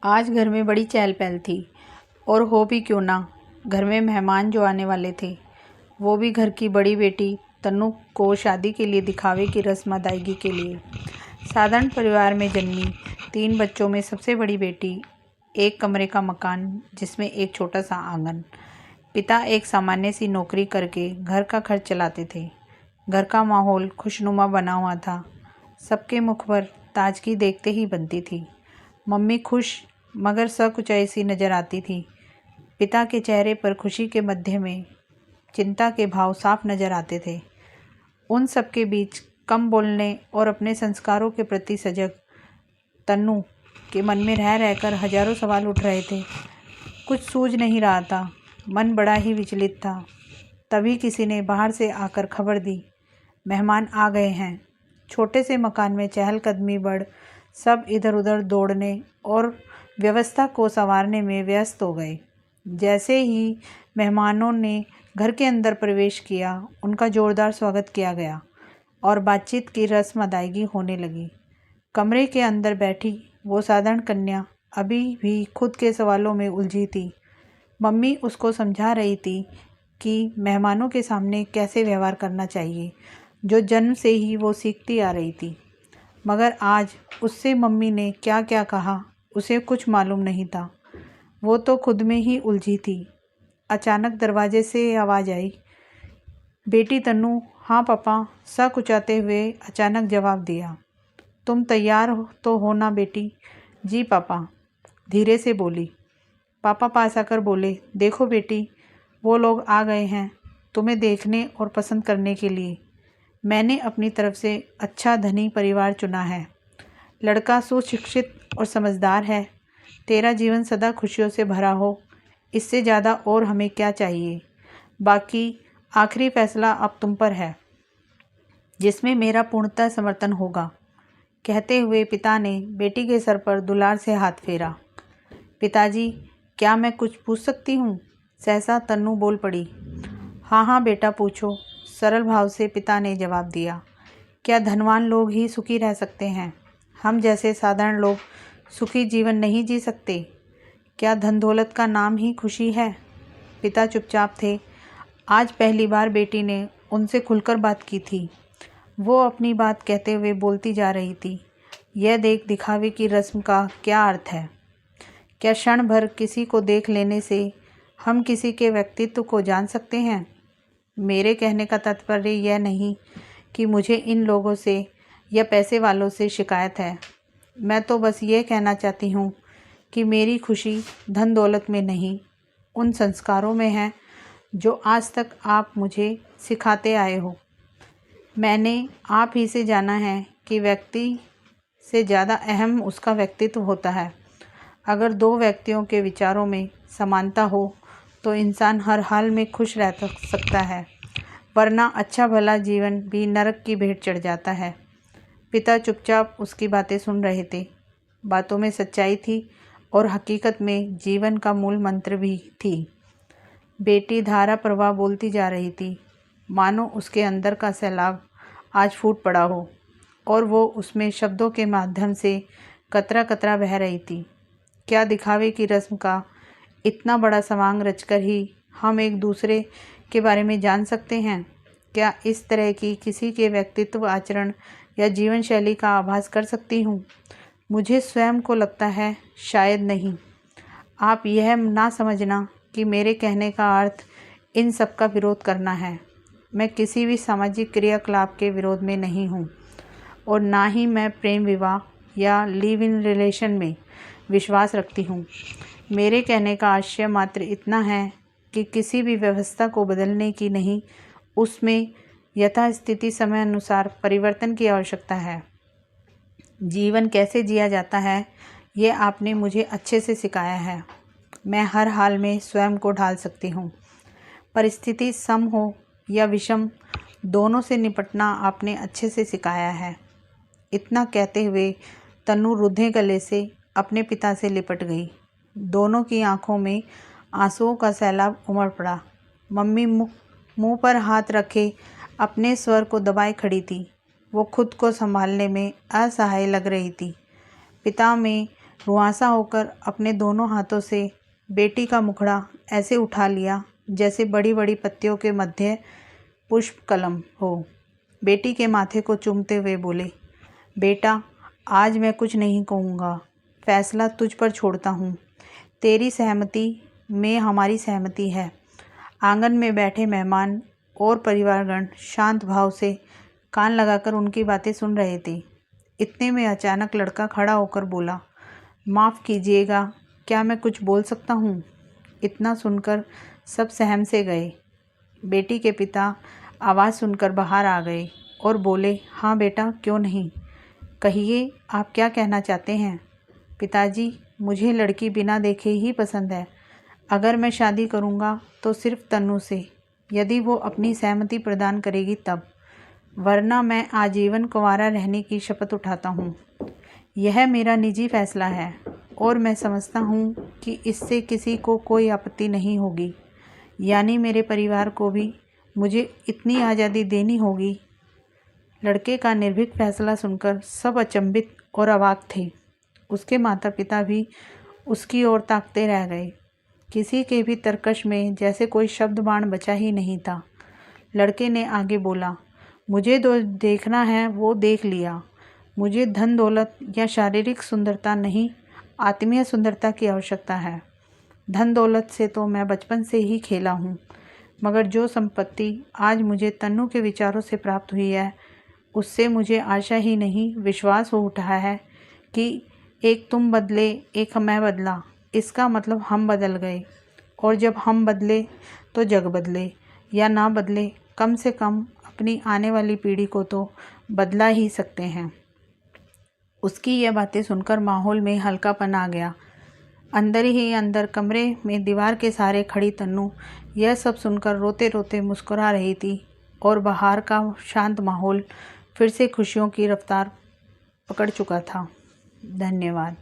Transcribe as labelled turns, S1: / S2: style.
S1: आज घर में बड़ी चहल पहल थी। और हो भी क्यों ना, घर में मेहमान जो आने वाले थे वो भी घर की बड़ी बेटी तन्नू को शादी के लिए दिखावे की रस्म अदायगी के लिए। साधारण परिवार में जन्मी 3 बच्चों में सबसे बड़ी बेटी, एक कमरे का मकान जिसमें एक छोटा सा आंगन। पिता एक सामान्य सी नौकरी करके घर का खर्च चलाते थे। घर का माहौल खुशनुमा बना हुआ था। सबके मुख पर ताजगी देखते ही बनती थी। मम्मी खुश मगर सकुचाई सी नजर आती थी। पिता के चेहरे पर खुशी के मध्य में चिंता के भाव साफ नजर आते थे। उन सब के बीच कम बोलने और अपने संस्कारों के प्रति सजग तन्नू के मन में रह रहकर हजारों सवाल उठ रहे थे। कुछ सूझ नहीं रहा था, मन बड़ा ही विचलित था। तभी किसी ने बाहर से आकर खबर दी, मेहमान आ गए हैं। छोटे से मकान में चहलकदमी बढ़ सब इधर उधर दौड़ने और व्यवस्था को संवारने में व्यस्त हो गए। जैसे ही मेहमानों ने घर के अंदर प्रवेश किया, उनका जोरदार स्वागत किया गया और बातचीत की रस्म अदायगी होने लगी। कमरे के अंदर बैठी वो साधारण कन्या अभी भी खुद के सवालों में उलझी थी। मम्मी उसको समझा रही थी कि मेहमानों के सामने कैसे व्यवहार करना चाहिए, जो जन्म से ही वो सीखती आ रही थी। मगर आज उससे मम्मी ने क्या क्या कहा उसे कुछ मालूम नहीं था। वो तो खुद में ही उलझी थी। अचानक दरवाजे से आवाज़ आई, बेटी तन्नू। हाँ पापा, सकुचाते हुए अचानक जवाब दिया। तुम तैयार तो हो ना बेटी? जी पापा, धीरे से बोली। पापा पास आकर बोले, देखो बेटी, वो लोग आ गए हैं तुम्हें देखने और पसंद करने के लिए। मैंने अपनी तरफ से अच्छा धनी परिवार चुना है। लड़का सुशिक्षित और समझदार है। तेरा जीवन सदा खुशियों से भरा हो, इससे ज़्यादा और हमें क्या चाहिए। बाकी आखिरी फैसला अब तुम पर है, जिसमें मेरा पूर्णतः समर्थन होगा। कहते हुए पिता ने बेटी के सर पर दुलार से हाथ फेरा। पिताजी, क्या मैं कुछ पूछ सकती हूँ? सहसा तन्नू बोल पड़ी। हाँ हाँ बेटा, पूछो, सरल भाव से पिता ने जवाब दिया। क्या धनवान लोग ही सुखी रह सकते हैं? हम जैसे साधारण लोग सुखी जीवन नहीं जी सकते? क्या धन दौलत का नाम ही खुशी है? पिता चुपचाप थे। आज पहली बार बेटी ने उनसे खुलकर बात की थी। वो अपनी बात कहते हुए बोलती जा रही थी। यह देख दिखावे की रस्म का क्या अर्थ है? क्या क्षण भर किसी को देख लेने से हम किसी के व्यक्तित्व को जान सकते हैं? मेरे कहने का तात्पर्य यह नहीं कि मुझे इन लोगों से या पैसे वालों से शिकायत है। मैं तो बस ये कहना चाहती हूँ कि मेरी खुशी धन दौलत में नहीं, उन संस्कारों में है जो आज तक आप मुझे सिखाते आए हो। मैंने आप ही से जाना है कि व्यक्ति से ज़्यादा अहम उसका व्यक्तित्व होता है। अगर 2 व्यक्तियों के विचारों में समानता हो तो इंसान हर हाल में खुश रह सकता है, वरना अच्छा भला जीवन भी नरक की भेंट चढ़ जाता है। पिता चुपचाप उसकी बातें सुन रहे थे। बातों में सच्चाई थी और हकीकत में जीवन का मूल मंत्र भी थी। बेटी धारा प्रवाह बोलती जा रही थी, मानो उसके अंदर का सैलाब आज फूट पड़ा हो और वो उसमें शब्दों के माध्यम से कतरा कतरा बह रही थी। क्या दिखावे की रस्म का इतना बड़ा सवांग रचकर ही हम एक दूसरे के बारे में जान सकते हैं? क्या इस तरह की किसी के व्यक्तित्व, आचरण या जीवन शैली का आभास कर सकती हूँ? मुझे स्वयं को लगता है शायद नहीं। आप यह ना समझना कि मेरे कहने का अर्थ इन सब का विरोध करना है। मैं किसी भी सामाजिक क्रियाकलाप के विरोध में नहीं हूँ और ना ही मैं प्रेम विवाह या लिव इन रिलेशन में विश्वास रखती हूँ। मेरे कहने का आशय मात्र इतना है कि किसी भी व्यवस्था को बदलने की नहीं, उसमें यथास्थिति समय अनुसार परिवर्तन की आवश्यकता है। जीवन कैसे जिया जाता है ये आपने मुझे अच्छे से सिखाया है। मैं हर हाल में स्वयं को ढाल सकती हूँ। परिस्थिति सम हो या विषम, दोनों से निपटना आपने अच्छे से सिखाया है। इतना कहते हुए तन्नू रुद्धे गले से अपने पिता से लिपट गई। दोनों की आंखों में आंसुओं का सैलाब उमड़ पड़ा। मम्मी मुंह पर हाथ रखे अपने स्वर को दबाए खड़ी थी। वो खुद को संभालने में असहाय लग रही थी। पिता में रुआंसा होकर अपने दोनों हाथों से बेटी का मुखड़ा ऐसे उठा लिया जैसे बड़ी बड़ी पत्तियों के मध्य पुष्प कलम हो। बेटी के माथे को चूमते हुए बोले, बेटा आज मैं कुछ नहीं कहूँगा, फैसला तुझ पर छोड़ता हूँ। तेरी सहमति में हमारी सहमति है। आंगन में बैठे मेहमान और परिवारगण शांत भाव से कान लगाकर उनकी बातें सुन रहे थे। इतने में अचानक लड़का खड़ा होकर बोला, माफ़ कीजिएगा, क्या मैं कुछ बोल सकता हूँ? इतना सुनकर सब सहम से गए। बेटी के पिता आवाज़ सुनकर बाहर आ गए और बोले, हाँ बेटा, क्यों नहीं, कहिए आप क्या कहना चाहते हैं? पिताजी, मुझे लड़की बिना देखे ही पसंद है। अगर मैं शादी करूँगा तो सिर्फ तन्नू से, यदि वो अपनी सहमति प्रदान करेगी तब, वरना मैं आजीवन कुंवारा रहने की शपथ उठाता हूँ। यह मेरा निजी फैसला है और मैं समझता हूँ कि इससे किसी को कोई आपत्ति नहीं होगी, यानी मेरे परिवार को भी मुझे इतनी आज़ादी देनी होगी। लड़के का निर्भीक फैसला सुनकर सब अचंभित और अवाक थे। उसके माता पिता भी उसकी ओर ताकते रह गए। किसी के भी तरकश में जैसे कोई शब्द बाण बचा ही नहीं था। लड़के ने आगे बोला, मुझे जो देखना है वो देख लिया। मुझे धन दौलत या शारीरिक सुंदरता नहीं, आत्मीय सुंदरता की आवश्यकता है। धन दौलत से तो मैं बचपन से ही खेला हूँ, मगर जो संपत्ति आज मुझे तन्नू के विचारों से प्राप्त हुई है, उससे मुझे आशा ही नहीं विश्वास हो उठा है कि एक तुम बदले एक मैं बदला, इसका मतलब हम बदल गए। और जब हम बदले तो जग बदले, या ना बदले कम से कम अपनी आने वाली पीढ़ी को तो बदला ही सकते हैं। उसकी यह बातें सुनकर माहौल में हल्कापन आ गया। अंदर ही अंदर कमरे में दीवार के सहारे खड़ी तन्नू यह सब सुनकर रोते रोते मुस्कुरा रही थी और बाहर का शांत माहौल फिर से खुशियों की रफ्तार पकड़ चुका था। धन्यवाद।